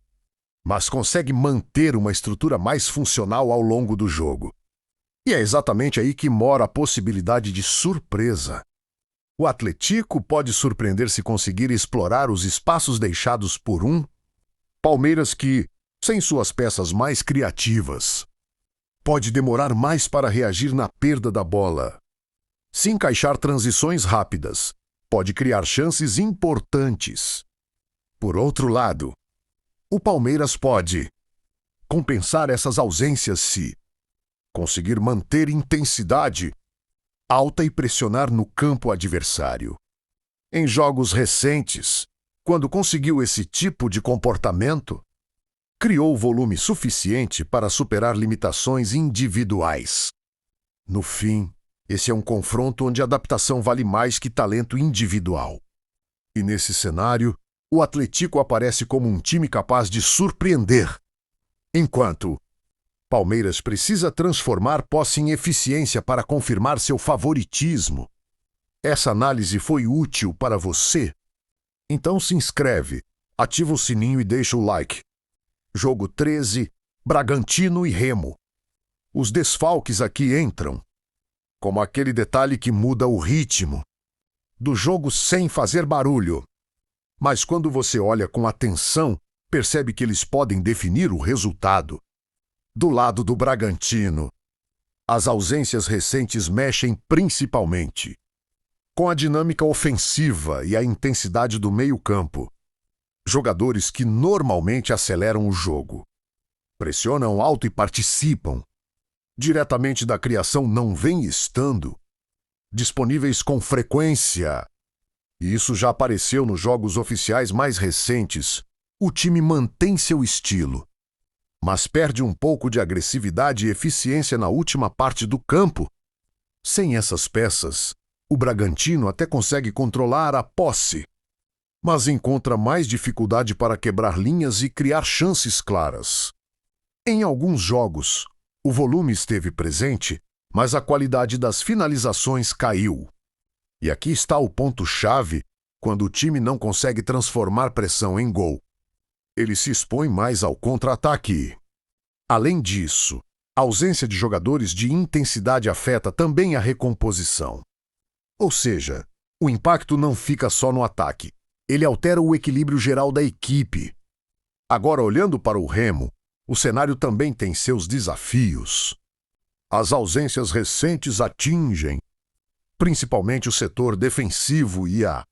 mas consegue manter uma estrutura mais funcional ao longo do jogo. E é exatamente aí que mora a possibilidade de surpresa. O Atlético pode surpreender se conseguir explorar os espaços deixados por um Palmeiras que, sem suas peças mais criativas, pode demorar mais para reagir na perda da bola. Se encaixar transições rápidas, pode criar chances importantes. Por outro lado, o Palmeiras pode compensar essas ausências se conseguir manter intensidade alta e pressionar no campo adversário. Em jogos recentes, quando conseguiu esse tipo de comportamento, criou volume suficiente para superar limitações individuais. No fim, esse é um confronto onde a adaptação vale mais que talento individual. E nesse cenário, o Atlético aparece como um time capaz de surpreender, enquanto Palmeiras precisa transformar posse em eficiência para confirmar seu favoritismo. Essa análise foi útil para você? Então se inscreve, ativa o sininho e deixa o like. Jogo 13, Bragantino e Remo. Os desfalques aqui entram, como aquele detalhe que muda o ritmo do jogo sem fazer barulho. Mas quando você olha com atenção, percebe que eles podem definir o resultado. Do lado do Bragantino, as ausências recentes mexem principalmente com a dinâmica ofensiva e a intensidade do meio-campo. Jogadores que normalmente aceleram o jogo, pressionam alto e participam diretamente da criação não vêm estando disponíveis com frequência. E isso já apareceu nos jogos oficiais mais recentes. O time mantém seu estilo, mas perde um pouco de agressividade e eficiência na última parte do campo. Sem essas peças, o Bragantino até consegue controlar a posse, mas encontra mais dificuldade para quebrar linhas e criar chances claras. Em alguns jogos, o volume esteve presente, mas a qualidade das finalizações caiu. E aqui está o ponto-chave quando o time não consegue transformar pressão em gol. Ele se expõe mais ao contra-ataque. Além disso, a ausência de jogadores de intensidade afeta também a recomposição. Ou seja, o impacto não fica só no ataque. Ele altera o equilíbrio geral da equipe. Agora, olhando para o Remo, o cenário também tem seus desafios. As ausências recentes atingem principalmente o setor defensivo e a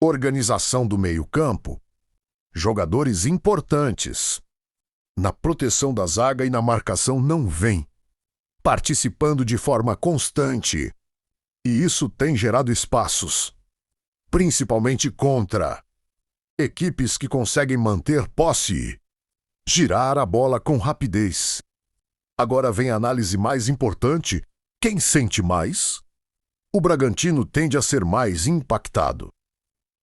organização do meio-campo. Jogadores importantes na proteção da zaga e na marcação não vêm participando de forma constante. E isso tem gerado espaços, principalmente contra equipes que conseguem manter posse, girar a bola com rapidez. Agora vem a análise mais importante: quem sente mais? O Bragantino tende a ser mais impactado,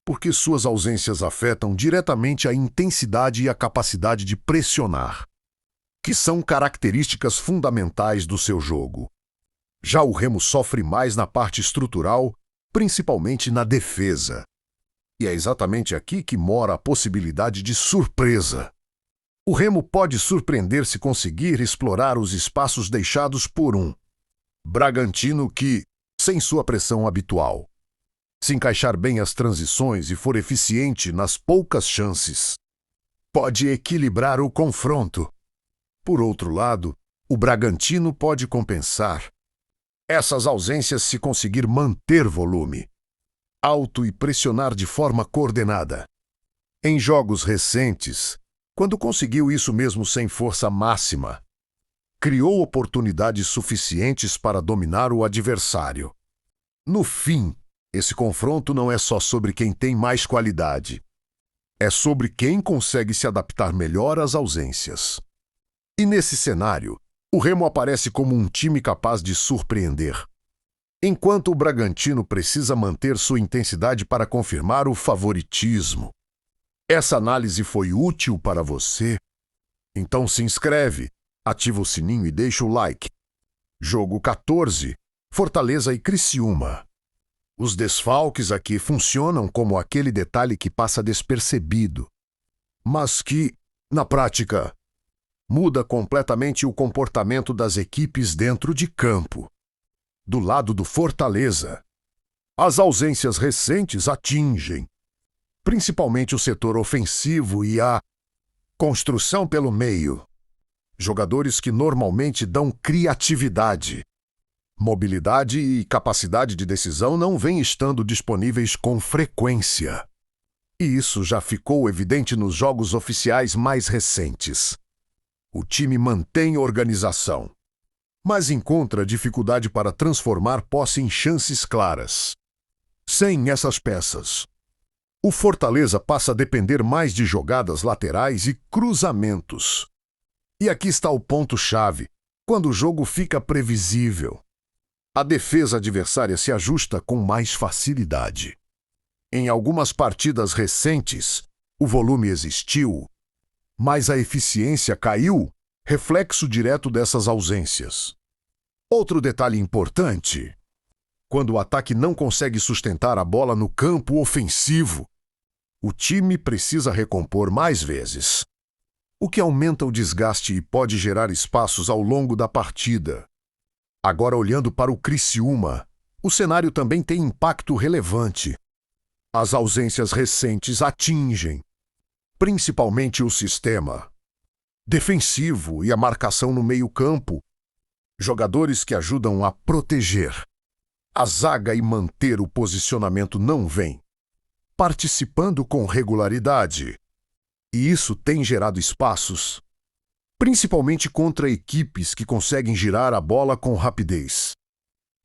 porque suas ausências afetam diretamente a intensidade e a capacidade de pressionar, que são características fundamentais do seu jogo. Já o Remo sofre mais na parte estrutural, principalmente na defesa. E é exatamente aqui que mora a possibilidade de surpresa. O Remo pode surpreender se conseguir explorar os espaços deixados por um Bragantino que, sem sua pressão habitual, se encaixar bem as transições e for eficiente nas poucas chances, pode equilibrar o confronto. Por outro lado, o Bragantino pode compensar essas ausências se conseguir manter volume alto e pressionar de forma coordenada. Em jogos recentes, quando conseguiu isso mesmo sem força máxima, criou oportunidades suficientes para dominar o adversário. No fim, esse confronto não é só sobre quem tem mais qualidade. É sobre quem consegue se adaptar melhor às ausências. E nesse cenário, o Remo aparece como um time capaz de surpreender, enquanto o Bragantino precisa manter sua intensidade para confirmar o favoritismo. Essa análise foi útil para você? Então se inscreve, ativa o sininho e deixa o like. Jogo 14, Fortaleza e Criciúma. Os desfalques aqui funcionam como aquele detalhe que passa despercebido, mas que, na prática, muda completamente o comportamento das equipes dentro de campo. Do lado do Fortaleza, as ausências recentes atingem principalmente o setor ofensivo e a construção pelo meio. Jogadores que normalmente dão criatividade, mobilidade e capacidade de decisão não vêm estando disponíveis com frequência. E isso já ficou evidente nos jogos oficiais mais recentes. O time mantém organização, mas encontra dificuldade para transformar posse em chances claras. Sem essas peças, o Fortaleza passa a depender mais de jogadas laterais e cruzamentos. E aqui está o ponto-chave: quando o jogo fica previsível, a defesa adversária se ajusta com mais facilidade. Em algumas partidas recentes, o volume existiu, mas a eficiência caiu, reflexo direto dessas ausências. Outro detalhe importante: Quando o ataque não consegue sustentar a bola no campo ofensivo, o time precisa recompor mais vezes, o que aumenta o desgaste e pode gerar espaços ao longo da partida. Agora, olhando para o Criciúma, o cenário também tem impacto relevante. As ausências recentes atingem, principalmente o sistema defensivo e a marcação no meio-campo, jogadores que ajudam a proteger a zaga e manter o posicionamento não vêm participando com regularidade. E isso tem gerado espaços, principalmente contra equipes que conseguem girar a bola com rapidez.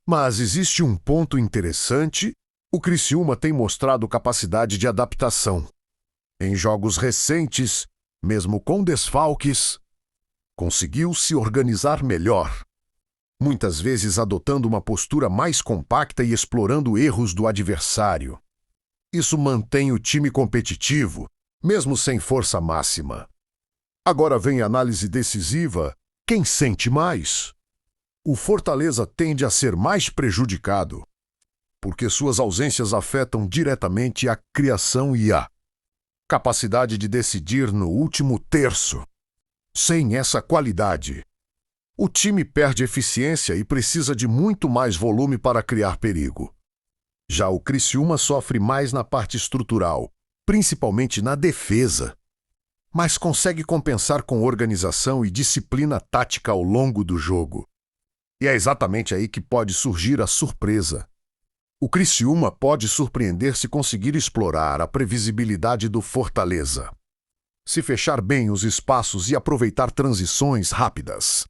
Mas existe um ponto interessante: o Criciúma tem mostrado capacidade de adaptação. Em jogos recentes, mesmo com desfalques, conseguiu se organizar melhor, muitas vezes adotando uma postura mais compacta e explorando erros do adversário. Isso mantém o time competitivo, mesmo sem força máxima. Agora vem a análise decisiva: quem sente mais? O Fortaleza tende a ser mais prejudicado, porque suas ausências afetam diretamente a criação e a capacidade de decidir no último terço. Sem essa qualidade, o time perde eficiência e precisa de muito mais volume para criar perigo. Já o Criciúma sofre mais na parte estrutural, principalmente na defesa, mas consegue compensar com organização e disciplina tática ao longo do jogo. E é exatamente aí que pode surgir a surpresa. O Criciúma pode surpreender se conseguir explorar a previsibilidade do Fortaleza, se fechar bem os espaços e aproveitar transições rápidas.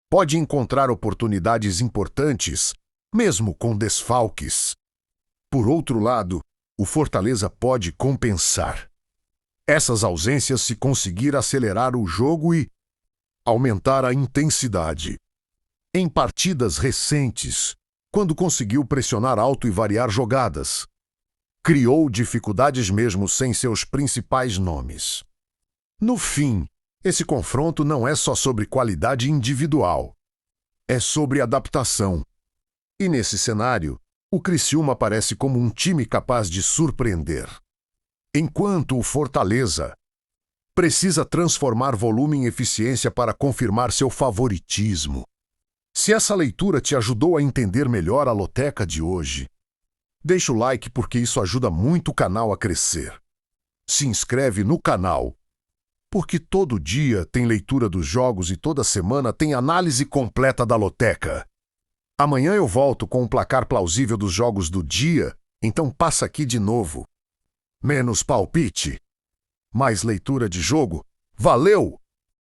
Pode encontrar oportunidades importantes, mesmo com desfalques. Por outro lado, o Fortaleza pode compensar essas ausências se conseguir acelerar o jogo e aumentar a intensidade. Em partidas recentes, quando conseguiu pressionar alto e variar jogadas, criou dificuldades mesmo sem seus principais nomes. No fim, esse confronto não é só sobre qualidade individual, é sobre adaptação. E nesse cenário, o Criciúma parece como um time capaz de surpreender, enquanto o Fortaleza precisa transformar volume em eficiência para confirmar seu favoritismo. Se essa leitura te ajudou a entender melhor a loteca de hoje, deixa o like porque isso ajuda muito o canal a crescer. Se inscreve no canal, porque todo dia tem leitura dos jogos e toda semana tem análise completa da loteca. Amanhã eu volto com um placar plausível dos jogos do dia, então passa aqui de novo. Menos palpite, mais leitura de jogo. Valeu!